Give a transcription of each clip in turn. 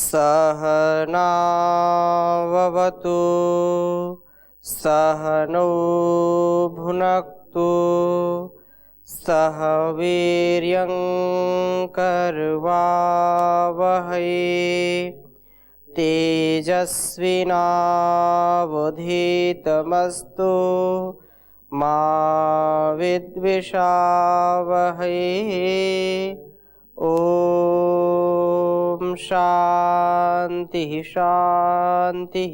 सहनाववतु सहनौ भुनक्तु सह वीर्यं करवावहै तेजस्विनावधीतमस्तु मा विद्विषावहै। ओम शांति शांति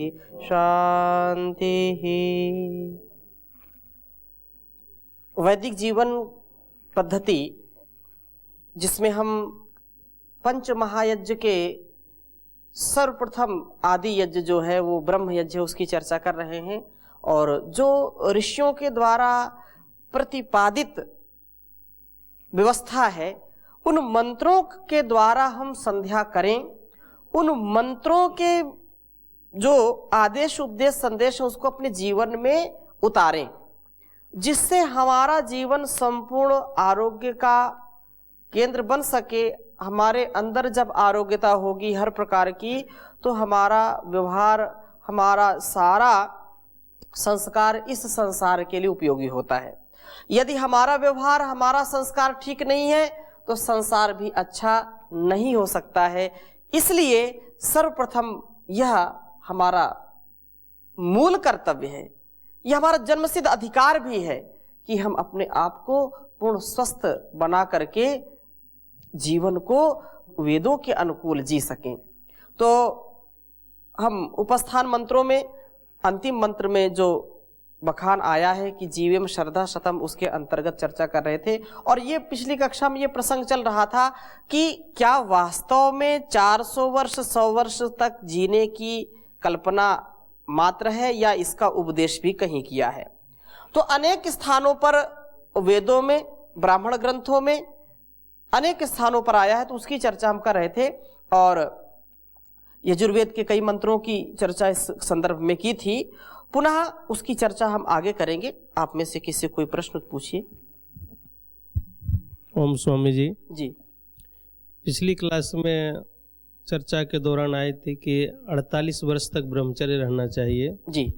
शांति। वैदिक जीवन पद्धति जिसमें हम पंच महायज्ञ के सर्वप्रथम आदि यज्ञ जो है वो ब्रह्म यज्ञ, उसकी चर्चा कर रहे हैं। और जो ऋषियों के द्वारा प्रतिपादित व्यवस्था है, उन मंत्रों के द्वारा हम संध्या करें, उन मंत्रों के जो आदेश उपदेश संदेश है उसको अपने जीवन में उतारें, जिससे हमारा जीवन संपूर्ण आरोग्य का केंद्र बन सके। हमारे अंदर जब आरोग्यता होगी हर प्रकार की, तो हमारा व्यवहार, हमारा सारा संस्कार इस संसार के लिए उपयोगी होता है। यदि हमारा व्यवहार, हमारा संस्कार ठीक नहीं है तो संसार भी अच्छा नहीं हो सकता है। इसलिए सर्वप्रथम यह हमारा मूल कर्तव्य है, यह हमारा जन्मसिद्ध अधिकार भी है कि हम अपने आप को पूर्ण स्वस्थ बना करके जीवन को वेदों के अनुकूल जी सकें। तो हम उपस्थान मंत्रों में अंतिम मंत्र में जो बखान आया है कि जीवेम श्रद्धा शतम, उसके अंतर्गत चर्चा कर रहे थे। और ये पिछली कक्षा में ये प्रसंग चल रहा था कि क्या वास्तव में 400 वर्ष 100 वर्ष तक जीने की कल्पना मात्र है या इसका उपदेश भी कहीं किया है। तो अनेक स्थानों पर वेदों में, ब्राह्मण ग्रंथों में अनेक स्थानों पर आया है, तो उसकी चर्चा हम कर रहे थे। और यजुर्वेद के कई मंत्रों की चर्चा इस संदर्भ में की थी। पुनः उसकी चर्चा हम आगे करेंगे। आप में से किसी कोई प्रश्न पूछिए। ओम स्वामी जी। जी, पिछली क्लास में चर्चा के दौरान आए थे कि 48 वर्ष तक ब्रह्मचर्य रहना चाहिए। जी,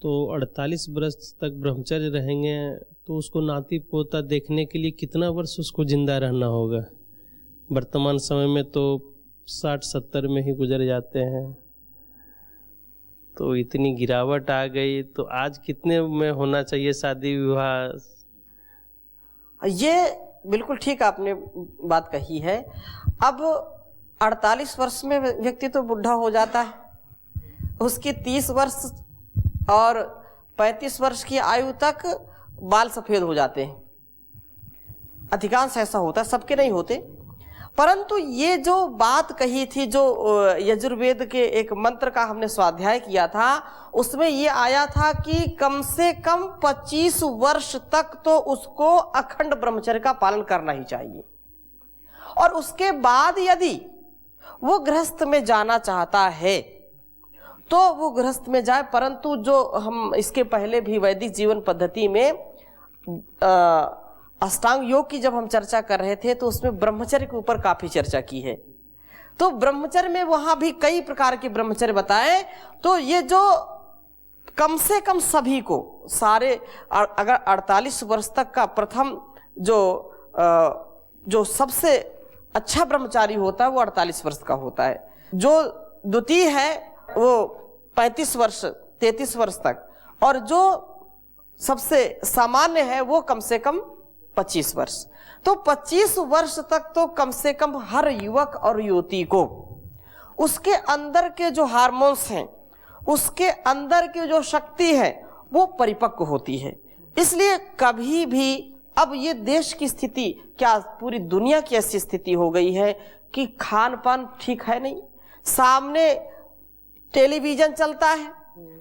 तो 48 वर्ष तक ब्रह्मचर्य रहेंगे तो उसको नाती पोता देखने के लिए कितना वर्ष उसको जिंदा रहना होगा? वर्तमान समय में तो 60-70 में ही गुजर जाते हैं, तो इतनी गिरावट आ गई, तो आज कितने में होना चाहिए शादी विवाह? ये बिल्कुल ठीक आपने बात कही है। अब 48 वर्ष में व्यक्ति तो बुढ़ा हो जाता है, उसकी 30 वर्ष और 35 वर्ष की आयु तक बाल सफेद हो जाते हैं। अधिकांश ऐसा होता है, सबके नहीं होते। परंतु ये जो बात कही थी, जो यजुर्वेद के एक मंत्र का हमने स्वाध्याय किया था, उसमें ये आया था कि कम से कम 25 वर्ष तक तो उसको अखंड ब्रह्मचर्य का पालन करना ही चाहिए। और उसके बाद यदि वो गृहस्थ में जाना चाहता है तो वो गृहस्थ में जाए। परंतु जो हम इसके पहले भी वैदिक जीवन पद्धति में अष्टांग योग की जब हम चर्चा कर रहे थे तो उसमें ब्रह्मचर्य के ऊपर काफी चर्चा की है। तो ब्रह्मचर्य में वहां भी कई प्रकार के ब्रह्मचर्य बताए। तो ये जो कम से कम सभी को सारे, अगर 48 वर्ष तक का प्रथम जो सबसे अच्छा ब्रह्मचारी होता है वो 48 वर्ष का होता है। जो द्वितीय है वो 35 वर्ष 33 वर्ष तक, और जो सबसे सामान्य है वो कम से कम 25 वर्ष। तो 25 वर्ष तक तो कम से कम हर युवक और युवती को उसके अंदर के जो हार्मोन्स हैं, उसके अंदर की जो शक्ति है वो परिपक्व होती है। इसलिए कभी भी, अब ये देश की स्थिति, क्या पूरी दुनिया की ऐसी स्थिति हो गई है कि खान पान ठीक है नहीं, सामने टेलीविजन चलता है,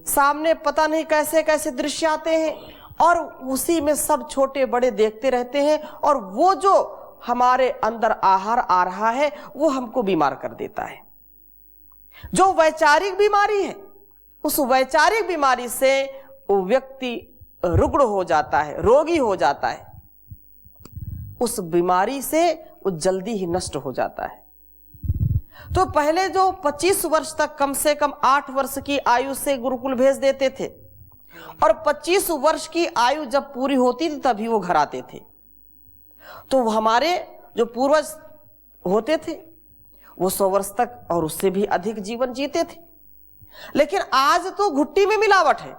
सामने पता नहीं कैसे कैसे दृश्य आते हैं और उसी में सब छोटे बड़े देखते रहते हैं, और वो जो हमारे अंदर आहार आ रहा है वो हमको बीमार कर देता है। जो वैचारिक बीमारी है, उस वैचारिक बीमारी से वो व्यक्ति रुग्ण हो जाता है, रोगी हो जाता है, उस बीमारी से वो जल्दी ही नष्ट हो जाता है। तो पहले जो 25 वर्ष तक कम से कम 8 वर्ष की आयु से गुरुकुल भेज देते थे, और 25 वर्ष की आयु जब पूरी होती थी तभी वो घर आते थे। तो हमारे जो पूर्वज होते थे वो 100 वर्ष तक और उससे भी अधिक जीवन जीते थे। लेकिन आज तो घुट्टी में मिलावट है,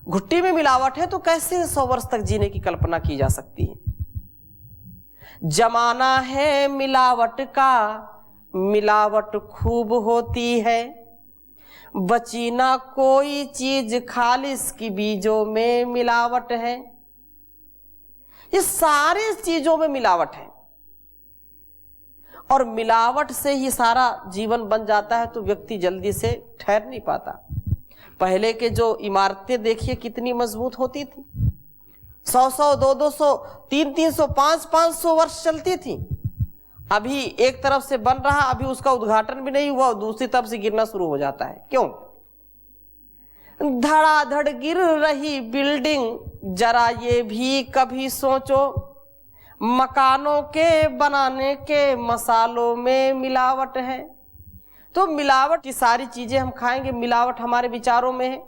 घुट्टी में मिलावट है, तो कैसे 100 वर्ष तक जीने की कल्पना की जा सकती है। जमाना है मिलावट का, मिलावट खूब होती है, बची ना कोई चीज खालिस की बीजों में मिलावट है। ये सारी चीजों में मिलावट है, और मिलावट से ही सारा जीवन बन जाता है, तो व्यक्ति जल्दी से ठहर नहीं पाता। पहले के जो इमारतें देखिए कितनी मजबूत होती थी, 100-100, 200-200, 300-300, 500-500 वर्ष चलती थी। अभी एक तरफ से बन रहा, अभी उसका उद्घाटन भी नहीं हुआ, दूसरी तरफ से गिरना शुरू हो जाता है। क्यों? धड़ाधड़ गिर रही बिल्डिंग, जरा ये भी कभी सोचो, मकानों के बनाने के मसालों में मिलावट है। तो मिलावट की सारी चीजें हम खाएंगे, मिलावट हमारे विचारों में है,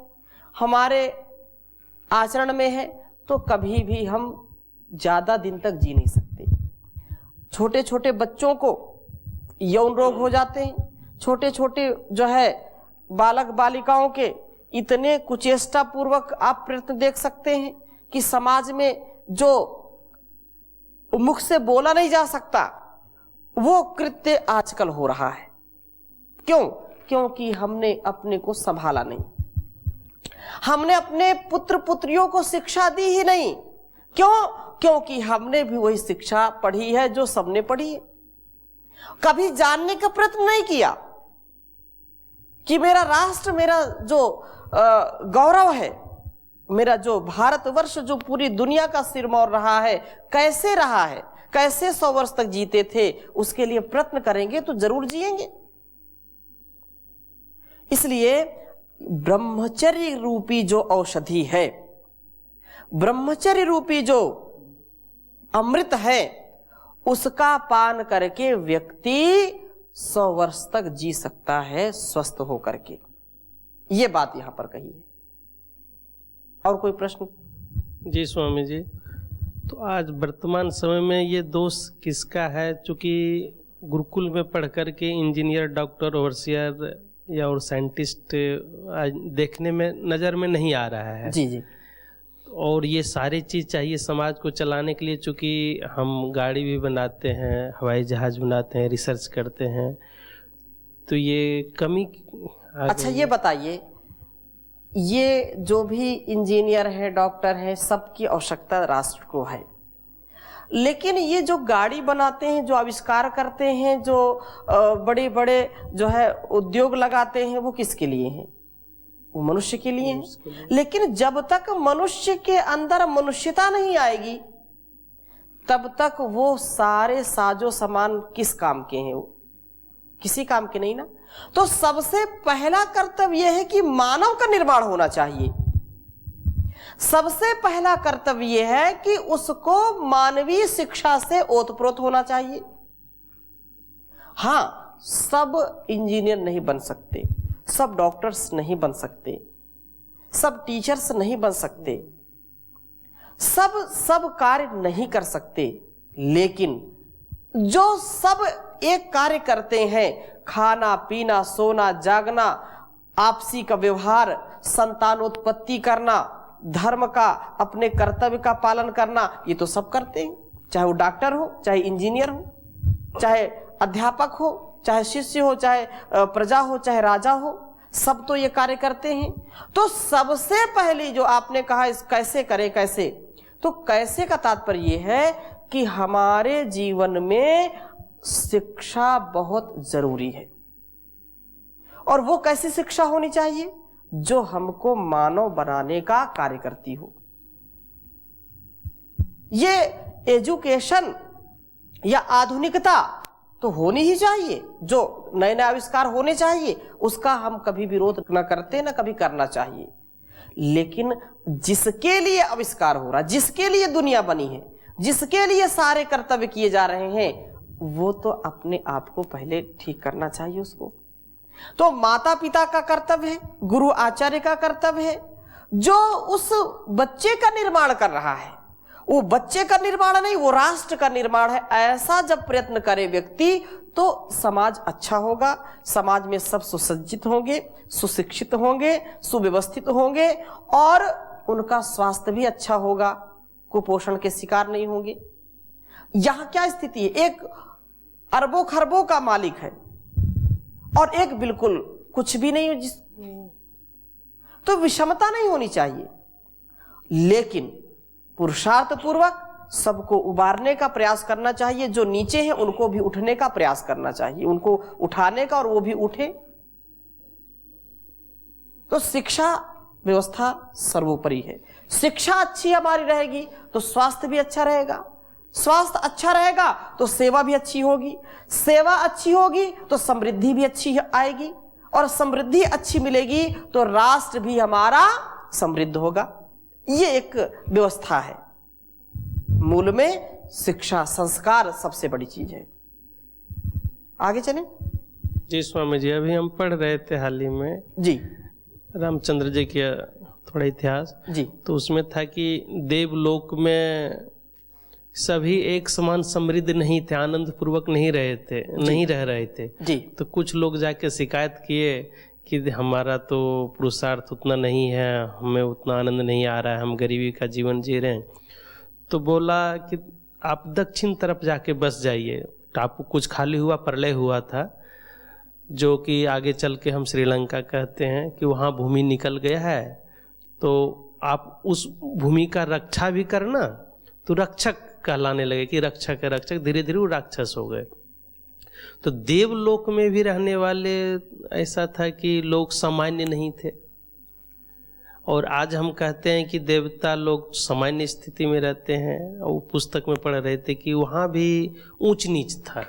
हमारे आचरण में है, तो कभी भी हम ज्यादा दिन तक जी नहीं सकते। छोटे छोटे बच्चों को यौन रोग हो जाते हैं, छोटे छोटे जो है बालक बालिकाओं के इतने कुचेष्टा पूर्वक आप प्रयत्न देख सकते हैं कि समाज में जो मुख से बोला नहीं जा सकता वो कृत्य आजकल हो रहा है। क्यों? क्योंकि हमने अपने को संभाला नहीं, हमने अपने पुत्र पुत्रियों को शिक्षा दी ही नहीं। क्यों? क्योंकि हमने भी वही शिक्षा पढ़ी है जो सबने पढ़ी है। कभी जानने का प्रयत्न नहीं किया कि मेरा राष्ट्र, मेरा जो गौरव है, मेरा जो भारतवर्ष जो पूरी दुनिया का सिरमौर रहा है, कैसे रहा है, कैसे 100 वर्ष तक जीते थे, उसके लिए प्रयत्न करेंगे तो जरूर जिएंगे। इसलिए ब्रह्मचर्य रूपी जो औषधि है, ब्रह्मचर्य रूपी जो अमृत है, उसका पान करके व्यक्ति 100 वर्ष तक जी सकता है स्वस्थ होकर के। ये बात यहां पर कही है। और कोई प्रश्न? जी स्वामी जी, तो आज वर्तमान समय में ये दोष किसका है? चूंकि गुरुकुल में पढ़ कर के इंजीनियर, डॉक्टर, ओवरसियर या और साइंटिस्ट आज देखने में नज़र में नहीं आ रहा है। जी जी। और ये सारी चीज़ चाहिए समाज को चलाने के लिए। चूँकि हम गाड़ी भी बनाते हैं, हवाई जहाज़ बनाते हैं, रिसर्च करते हैं, तो ये कमी। अच्छा ये बताइए, ये जो भी इंजीनियर है, डॉक्टर है, सबकी आवश्यकता राष्ट्र को है, लेकिन ये जो गाड़ी बनाते हैं, जो आविष्कार करते हैं, जो बड़े बड़े जो है उद्योग लगाते हैं, वो किसके लिए हैं? वो मनुष्य के लिए है। लेकिन जब तक मनुष्य के अंदर मनुष्यता नहीं आएगी, तब तक वो सारे साजो सामान किस काम के हैं? वो किसी काम के नहीं ना। तो सबसे पहला कर्तव्य यह है कि मानव का निर्माण होना चाहिए। सबसे पहला कर्तव्य यह है कि उसको मानवीय शिक्षा से ओतप्रोत होना चाहिए। हाँ, सब इंजीनियर नहीं बन सकते, सब डॉक्टर्स नहीं बन सकते, सब टीचर्स नहीं बन सकते, सब कार्य नहीं कर सकते, लेकिन जो सब एक कार्य करते हैं, खाना पीना, सोना जागना, आपसी का व्यवहार, संतानोत्पत्ति करना, धर्म का, अपने कर्तव्य का पालन करना, ये तो सब करते हैं। चाहे वो डॉक्टर हो, चाहे इंजीनियर हो, चाहे अध्यापक हो, चाहे शिष्य हो, चाहे प्रजा हो, चाहे राजा हो, सब तो ये कार्य करते हैं। तो सबसे पहले जो आपने कहा इस कैसे करें, कैसे, तो कैसे का तात्पर्य ये है कि हमारे जीवन में शिक्षा बहुत जरूरी है। और वो कैसी शिक्षा होनी चाहिए? जो हमको मानव बनाने का कार्य करती हो। ये एजुकेशन या आधुनिकता तो होनी ही चाहिए, जो नए नए आविष्कार होने चाहिए, उसका हम कभी विरोध न करते, न कभी करना चाहिए। लेकिन जिसके लिए आविष्कार हो रहा, जिसके लिए दुनिया बनी है, जिसके लिए सारे कर्तव्य किए जा रहे हैं, वो तो अपने आप को पहले ठीक करना चाहिए उसको। तो माता पिता का कर्तव्य है, गुरु आचार्य का कर्तव्य है, जो उस बच्चे का निर्माण कर रहा है, वो बच्चे का निर्माण नहीं, वो राष्ट्र का निर्माण है। ऐसा जब प्रयत्न करे व्यक्ति तो समाज अच्छा होगा, समाज में सब सुसज्जित होंगे, सुशिक्षित होंगे, सुव्यवस्थित होंगे और उनका स्वास्थ्य भी अच्छा होगा, कुपोषण के शिकार नहीं होंगे। यहां क्या स्थिति है, एक अरबों खरबों का मालिक है और एक बिल्कुल कुछ भी नहीं है। तो विषमता नहीं होनी चाहिए, लेकिन पुरुषार्थ पूर्वक सबको उबारने का प्रयास करना चाहिए। जो नीचे हैं उनको भी उठने का प्रयास करना चाहिए, उनको उठाने का, और वो भी उठे। तो शिक्षा व्यवस्था सर्वोपरि है। शिक्षा अच्छी हमारी रहेगी तो स्वास्थ्य भी अच्छा रहेगा, स्वास्थ्य अच्छा रहेगा तो सेवा भी अच्छी होगी, सेवा अच्छी होगी तो समृद्धि भी अच्छी आएगी, और समृद्धि अच्छी मिलेगी तो राष्ट्र भी हमारा समृद्ध होगा। ये एक व्यवस्था है। मूल में शिक्षा, संस्कार सबसे बड़ी चीज है। आगे चलें। जी स्वामी जी, अभी हम पढ़ रहे थे हाल ही में जी रामचंद्र जी के थोड़ा इतिहास। जी तो उसमें था कि देवलोक में सभी एक समान समृद्ध नहीं थे, आनंद पूर्वक नहीं रहे थे, नहीं रह रहे थे। जी तो कुछ लोग जाके शिकायत किए कि हमारा तो पुरुषार्थ उतना नहीं है, हमें उतना आनंद नहीं आ रहा है, हम गरीबी का जीवन जी रहे हैं। तो बोला कि आप दक्षिण तरफ जाके बस जाइए। टापू कुछ खाली हुआ, प्रलय हुआ था, जो कि आगे चल के हम श्रीलंका कहते हैं कि वहाँ भूमि निकल गया है। तो आप उस भूमि का रक्षा भी करना। तो रक्षक कहलाने लगे कि रक्षक है रक्षक, धीरे धीरे वो राक्षस हो गए। तो देवलोक में भी रहने वाले ऐसा था कि लोग सामान्य नहीं थे, और आज हम कहते हैं कि देवता लोग सामान्य स्थिति में रहते हैं। और वो पुस्तक में पढ़ रहे थे कि वहाँ भी ऊंच नीच था।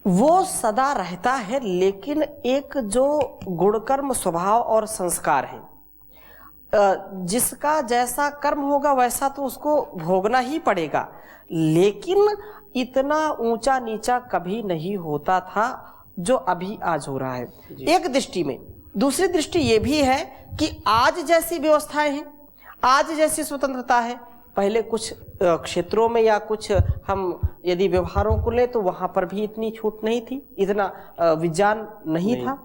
वो सदा रहता है, लेकिन एक जो गुणकर्म स्वभाव और संस्कार है, जिसका जैसा कर्म होगा वैसा तो उसको भोगना ही पड़ेगा। लेकिन इतना ऊंचा नीचा कभी नहीं होता था जो अभी आज हो रहा है, एक दृष्टि में। दूसरी दृष्टि ये भी है कि आज जैसी व्यवस्थाएं हैं, आज जैसी स्वतंत्रता है, पहले कुछ क्षेत्रों में या कुछ हम यदि व्यवहारों को ले तो वहां पर भी इतनी छूट नहीं थी, इतना विज्ञान नहीं था।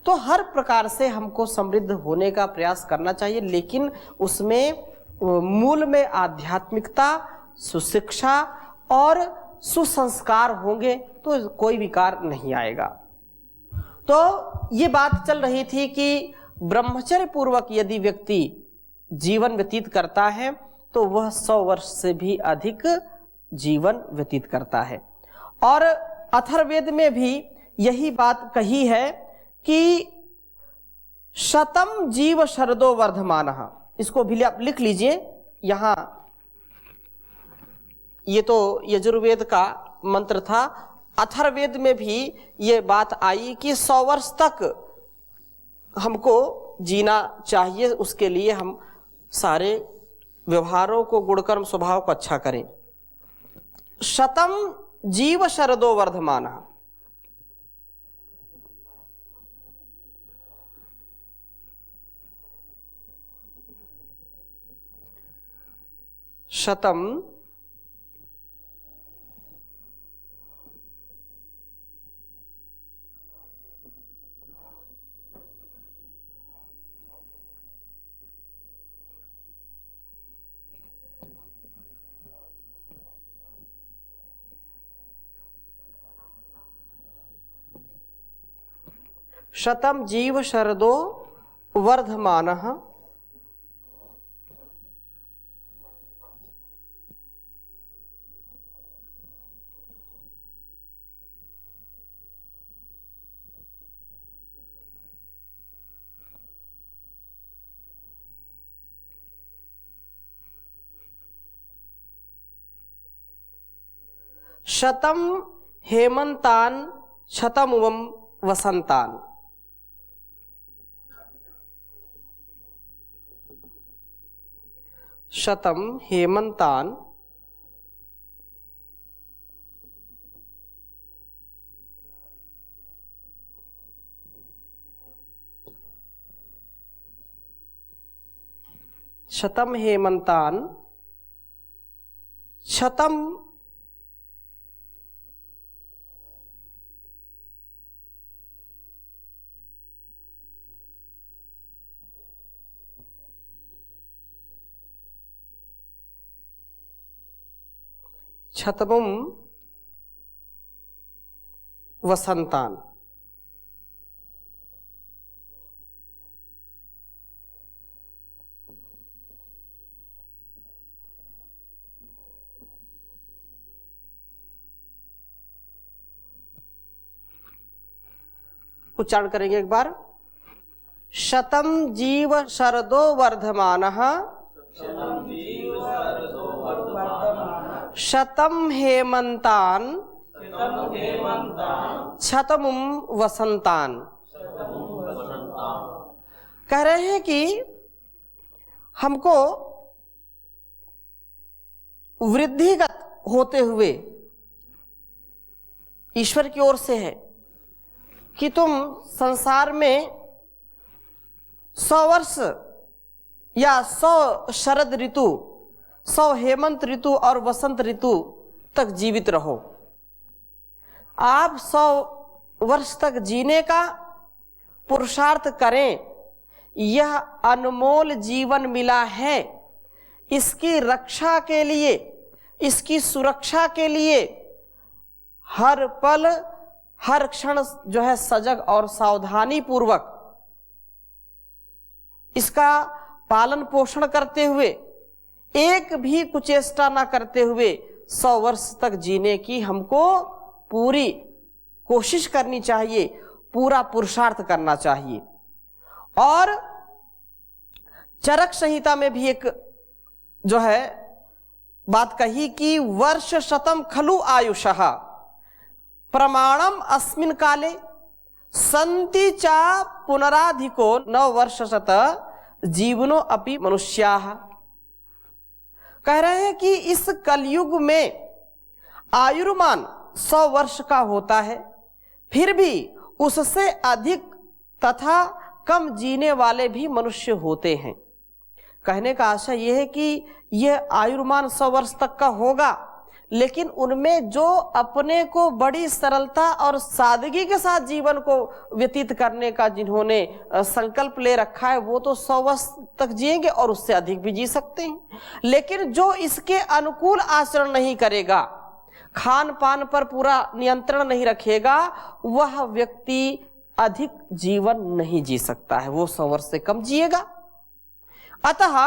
तो हर प्रकार से हमको समृद्ध होने का प्रयास करना चाहिए, लेकिन उसमें मूल में आध्यात्मिकता, सुशिक्षा और सुसंस्कार होंगे तो कोई विकार नहीं आएगा। तो ये बात चल रही थी कि ब्रह्मचर्य पूर्वक यदि व्यक्ति जीवन व्यतीत करता है तो वह 100 वर्ष से भी अधिक जीवन व्यतीत करता है। और अथर्ववेद में भी यही बात कही है कि शतम जीव शरदो वर्धमानः। इसको भी आप लिख लीजिए। यहां ये तो यजुर्वेद का मंत्र था, अथर्ववेद में भी ये बात आई कि 100 वर्ष तक हमको जीना चाहिए। उसके लिए हम सारे व्यवहारों को, गुणकर्म स्वभाव को अच्छा करें। शतम जीव शरदो वर्धमानः। शतम शतम जीव शरदो वर्धमानः। शतम हेमंतान शतमुवम वसंतान। शतम हेमंतान शतम हेमंतान, शतम शतमुम वसंतान। उच्चारण करेंगे एक बार। शतम जीव शरदो वर्धमानः, शतम हेमंतान, शतमुम वसंतान। कह रहे हैं कि हमको वृद्धिगत होते हुए ईश्वर की ओर से है कि तुम संसार में 100 वर्ष या 100 शरद ऋतु, 100 हेमंत ऋतु और वसंत ऋतु तक जीवित रहो। आप 100 वर्ष तक जीने का पुरुषार्थ करें। यह अनमोल जीवन मिला है, इसकी रक्षा के लिए, इसकी सुरक्षा के लिए हर पल हर क्षण जो है सजग और सावधानी पूर्वक इसका पालन पोषण करते हुए, एक भी कुचेष्टा ना करते हुए 100 वर्ष तक जीने की हमको पूरी कोशिश करनी चाहिए, पूरा पुरुषार्थ करना चाहिए। और चरक संहिता में भी एक जो है बात कही कि वर्ष शतम खलु आयुषः प्रमाणम अस्मिन काले संति चा पुनराधिको 9 वर्ष शत जीवनो अपि मनुष्याः। कह रहे हैं कि इस कलयुग में आयुर्मान 100 वर्ष का होता है, फिर भी उससे अधिक तथा कम जीने वाले भी मनुष्य होते हैं। कहने का आशा यह है कि यह आयुर्मान 100 वर्ष तक का होगा, लेकिन उनमें जो अपने को बड़ी सरलता और सादगी के साथ जीवन को व्यतीत करने का जिन्होंने संकल्प ले रखा है, वो तो 100 वर्ष तक जिएंगे और उससे अधिक भी जी सकते हैं। लेकिन जो इसके अनुकूल आचरण नहीं करेगा, खान पान पर पूरा नियंत्रण नहीं रखेगा, वह व्यक्ति अधिक जीवन नहीं जी सकता है, वो 100 वर्ष से कम जिएगा। अतः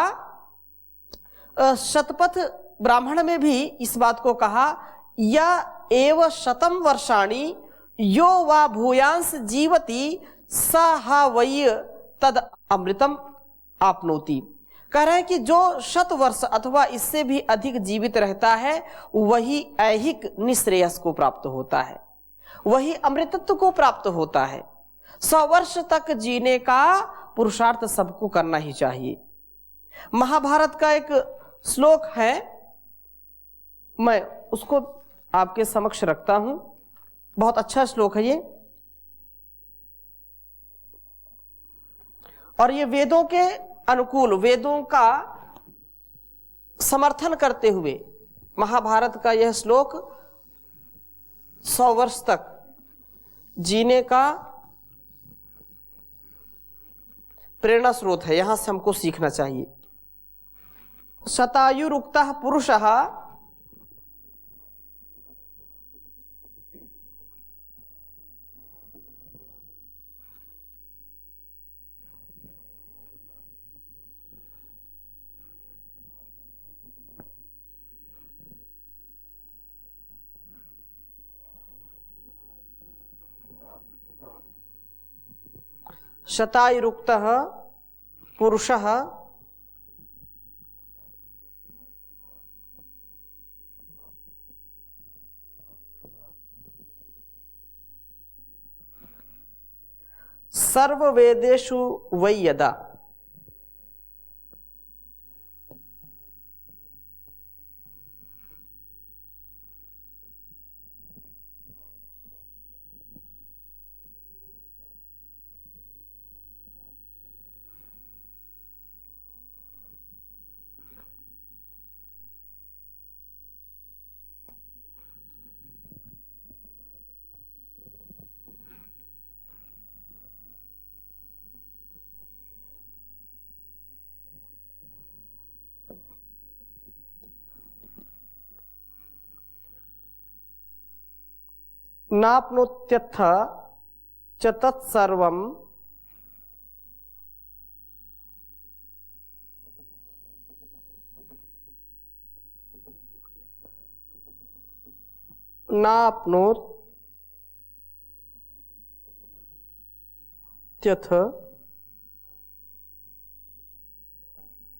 शतपथ ब्राह्मण में भी इस बात को कहा, या एव शतम वर्षाणि यो वा भूयांश जीवति स हा वै तद अमृतम आपनोति। कह रहे हैं कि जो 100 वर्ष अथवा इससे भी अधिक जीवित रहता है, वही ऐहिक निश्रेयस को प्राप्त होता है, वही अमृतत्व को प्राप्त होता है। 100 वर्ष तक जीने का पुरुषार्थ सबको करना ही चाहिए। महाभारत का एक श्लोक है, मैं उसको आपके समक्ष रखता हूं, बहुत अच्छा श्लोक है ये, और ये वेदों के अनुकूल, वेदों का समर्थन करते हुए महाभारत का यह श्लोक 100 वर्ष तक जीने का प्रेरणा स्रोत है, यहां से हमको सीखना चाहिए। शतायुरुक्तः पुरुषः शतायुरुक्तः पुरुषः सर्ववेदेषु वै यदा। नाप्नोत्यथ च तत्सर्वं नाप्नोत्यथ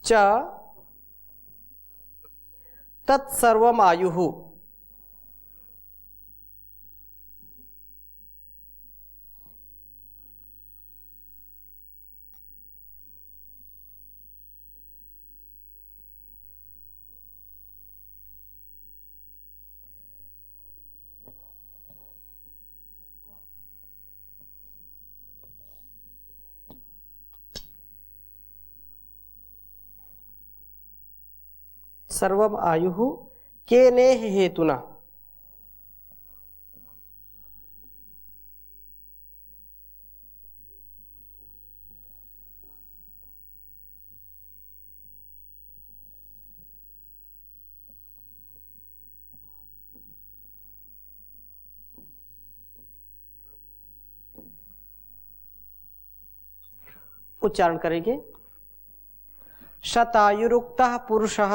च तत्सर्वमायुः। सर्वम आयुः केनेह हेतुना। उच्चारण करेंगे। शतायुरुक्तः पुरुषः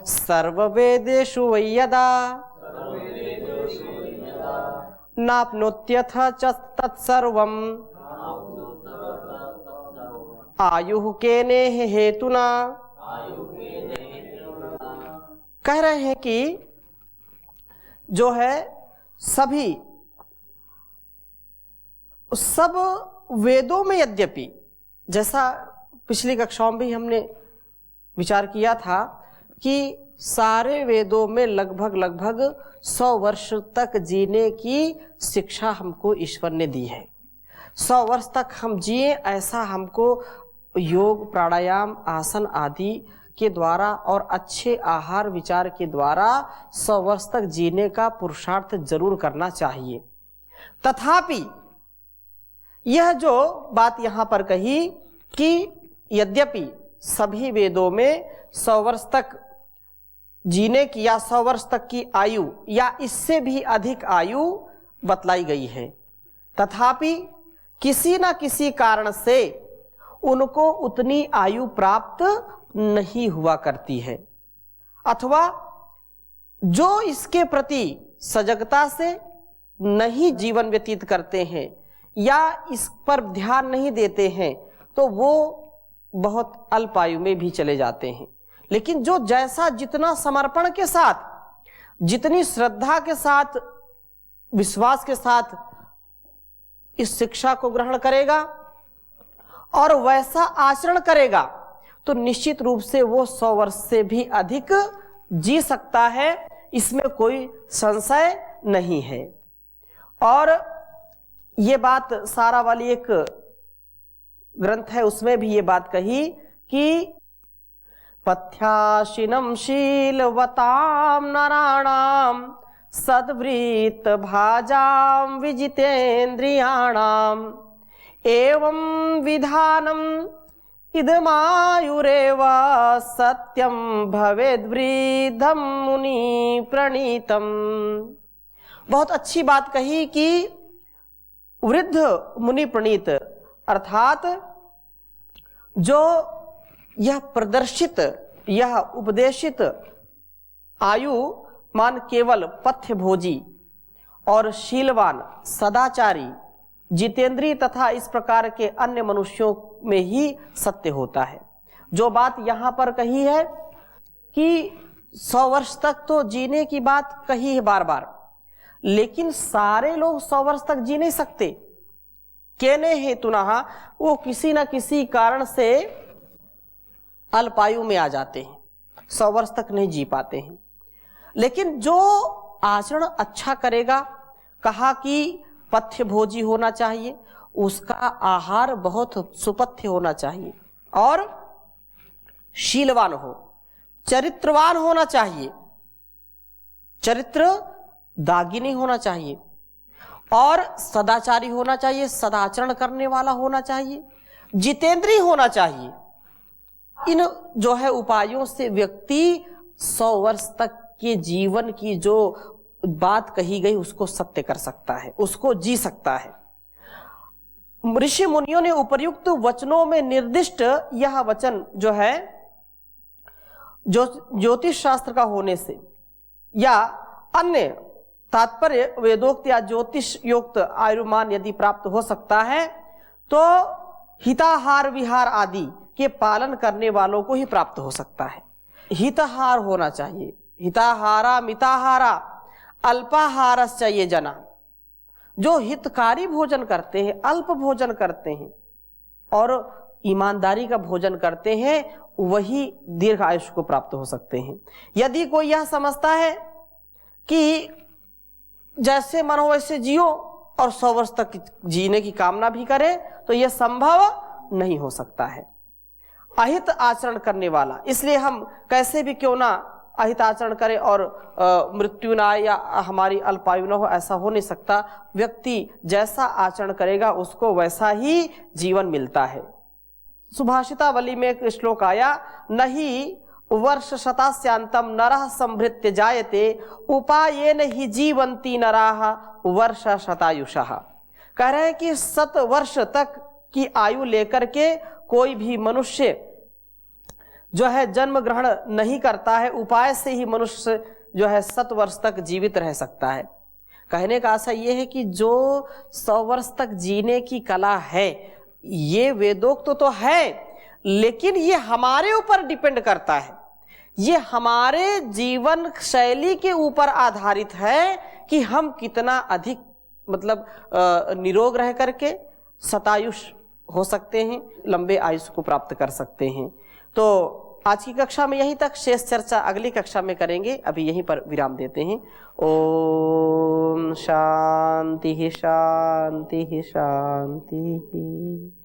सर्ववेदेषु वै यदा नाप्नोत्यथ च तत्सर्वम् आयुः केनेह हेतुना। कह रहे हैं कि जो है सब वेदों में यद्यपि, जैसा पिछली कक्षाओं में भी हमने विचार किया था कि सारे वेदों में लगभग 100 वर्ष तक जीने की शिक्षा हमको ईश्वर ने दी है। 100 वर्ष तक हम जिए, ऐसा हमको योग, प्राणायाम, आसन आदि के द्वारा और अच्छे आहार विचार के द्वारा 100 वर्ष तक जीने का पुरुषार्थ जरूर करना चाहिए। तथापि यह जो बात यहाँ पर कही कि यद्यपि सभी वेदों में 100 वर्ष तक जीने की या 100 वर्ष तक की आयु या इससे भी अधिक आयु बतलाई गई है, तथापि किसी न किसी कारण से उनको उतनी आयु प्राप्त नहीं हुआ करती है, अथवा जो इसके प्रति सजगता से नहीं जीवन व्यतीत करते हैं या इस पर ध्यान नहीं देते हैं तो वो बहुत अल्प आयु में भी चले जाते हैं। लेकिन जो जैसा जितना समर्पण के साथ, जितनी श्रद्धा के साथ, विश्वास के साथ इस शिक्षा को ग्रहण करेगा और वैसा आचरण करेगा तो निश्चित रूप से वो 100 वर्ष से भी अधिक जी सकता है, इसमें कोई संशय नहीं है। और ये बात सारा वाली एक ग्रंथ है, उसमें भी ये बात कही कि पथ्याशिनम शीलवताम नराणाम सद्वृत्त भाजाम विजितेन्द्रियाणाम एवं विधानम इदमायुरेव सत्यम भवेद्वृद्धम मुनि प्रणीतम। बहुत अच्छी बात कही कि वृद्ध मुनि प्रणीत, अर्थात जो यह प्रदर्शित, यह उपदेशित आयु मान केवल पथ्य भोजी और शीलवान, सदाचारी, जितेंद्रीय तथा इस प्रकार के अन्य मनुष्यों में ही सत्य होता है। जो बात यहाँ पर कही है कि 100 वर्ष तक तो जीने की बात कही है बार बार, लेकिन सारे लोग 100 वर्ष तक जी नहीं सकते। केने हेतुनः, वो किसी न किसी कारण से अल्पायु में आ जाते हैं, 100 वर्ष तक नहीं जी पाते हैं। लेकिन जो आचरण अच्छा करेगा, कहा कि पथ्य भोजी होना चाहिए, उसका आहार बहुत सुपथ्य होना चाहिए और शीलवान हो, चरित्रवान होना चाहिए, चरित्र दागी नहीं होना चाहिए और सदाचारी होना चाहिए, सदाचरण करने वाला होना चाहिए, जितेंद्रीय होना चाहिए। इन जो है उपायों से व्यक्ति 100 वर्ष तक के जीवन की जो बात कही गई उसको सत्य कर सकता है, उसको जी सकता है। ऋषि मुनियों ने उपर्युक्त वचनों में निर्दिष्ट यह वचन जो है जो ज्योतिष शास्त्र का होने से या अन्य तात्पर्य वेदोक्त या ज्योतिष युक्त आयुर्मान यदि प्राप्त हो सकता है तो हिताहार विहार आदि के पालन करने वालों को ही प्राप्त हो सकता है। हिताहार होना चाहिए, हिताहारा मिताहारा अल्पाहारश्च ये जना, जो हितकारी भोजन करते हैं, अल्प भोजन करते हैं और ईमानदारी का भोजन करते हैं, वही दीर्घ आयुष्य को प्राप्त हो सकते हैं। यदि कोई यह समझता है कि जैसे मन हो वैसे जियो और 100 वर्ष तक जीने की कामना भी करे तो यह संभव नहीं हो सकता है। अहित आचरण करने वाला, इसलिए हम कैसे भी क्यों ना अहित आचरण करें और मृत्यु ना आए या हमारी अल्पायु न हो, ऐसा हो नहीं सकता। व्यक्ति जैसा आचरण करेगा उसको वैसा ही जीवन मिलता है। सुभाषितावली में एक श्लोक आया, नहीं वर्ष शतास्यांतम नरः संभृत्य जायते उपायेन ही जीवंती नराः वर्ष शतायुषः। कह रहे हैं कि 100 वर्ष तक की आयु लेकर के कोई भी मनुष्य जो है जन्म ग्रहण नहीं करता है, उपाय से ही मनुष्य जो है 100 वर्ष तक जीवित रह सकता है। कहने का आशा यह है कि जो 100 वर्ष तक जीने की कला है ये वेदोक्त तो है, लेकिन ये हमारे ऊपर डिपेंड करता है, ये हमारे जीवन शैली के ऊपर आधारित है कि हम कितना अधिक मतलब निरोग रह करके शतायुष हो सकते हैं, लंबे आयुष को प्राप्त कर सकते हैं। तो आज की कक्षा में यहीं तक, शेष चर्चा अगली कक्षा में करेंगे। अभी यहीं पर विराम देते हैं। ओम शांति शांति शांति।